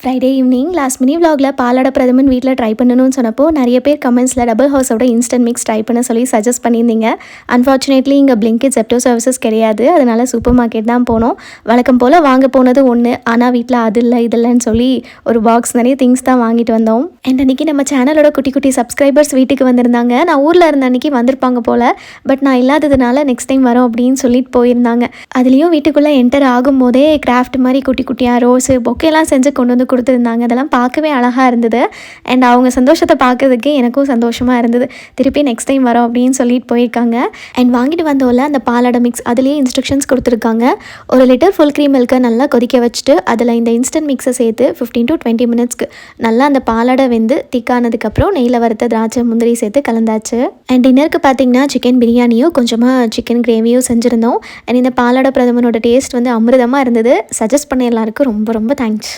Friday evening last mini vlogல பாலாட பிரதமன் வீட்டில் try பண்ணணும்னு சொன்னப்போ நிறைய பேர் கமெண்ட்ஸில் டபுள் ஹவுஸோட இன்ஸ்டன்ட் மிக்ஸ் ட்ரை பண்ண சொல்லி சஜஸ்ட் பண்ணியிருந்தீங்க. அன்ஃபார்ச்சுனேட்லி இங்கே பிளிங்கிட் ஜெப்டோ சர்வீசஸ் கிடையாது. அதனால் சூப்பர் மார்க்கெட் தான் போனோம். வழக்கம் போல் வாங்க போனது ஒன்று, ஆனால் வீட்டில் அது இல்லை இது இல்லைன்னு சொல்லி ஒரு பாக்ஸ் நிறைய திங்ஸ் தான் வாங்கிட்டு வந்தோம். அண்ட் அன்றைக்கி நம்ம சேனலோட குட்டி குட்டி சப்ஸ்கிரைபர்ஸ் வீட்டுக்கு வந்திருந்தாங்க. நான் ஊரில் இருந்த அன்றைக்கி வந்திருப்பாங்க போல், பட் நான் இல்லாததுனால நெக்ஸ்ட் டைம் வரோம் அப்படின்னு சொல்லிட்டு போயிருந்தாங்க. அதுலேயும் வீட்டுக்குள்ளே என்டர் ஆகும்போதே கிராஃப்ட் மாதிரி குட்டி குட்டியாக ரோஸு பொக்கேலாம் செஞ்சு கொண்டு வந்து கொடுத்துருந்தாங்க. அதெல்லாம் பார்க்கவே அழகாக இருந்தது. அண்ட் அவங்க சந்தோஷத்தை பார்க்கறதுக்கு எனக்கும் சந்தோஷமாக இருந்தது. திருப்பி நெக்ஸ்ட் டைம் வரோம் அப்படின்னு சொல்லிட்டு போயிருக்காங்க. அண்ட் வாங்கிட்டு வந்தோம்ல அந்த பாலாட மிக்ஸ், அதுலேயே இன்ஸ்ட்ரக்ஷன்ஸ் கொடுத்துருக்காங்க. 1 லிட்டர் ஃபுல் க்ரீம் மில்கை நல்லா கொதிக்க வச்சுட்டு அதில் இந்த இன்ஸ்டன்ட் மிக்ஸை சேர்த்து 15 to 20 மினிட்ஸ்க்கு நல்லா அந்த பாலாடை வெந்து திக்கானதுக்கப்புறம் நெய்யில் வறுத்த திராட்சை முந்திரி சேர்த்து கலந்தாச்சு. அண்ட் டின்னருக்கு பார்த்தீங்கன்னா சிக்கன் பிரியாணியும் கொஞ்சமாக சிக்கன் கிரேவியும் செஞ்சுருந்தோம். அண்ட் இந்த பாலாட பிரதமனோட டேஸ்ட் வந்து அமிர்தமாக இருந்தது. சஜஸ்ட் பண்ண எல்லாருக்கும் ரொம்ப ரொம்ப தேங்க்ஸ்.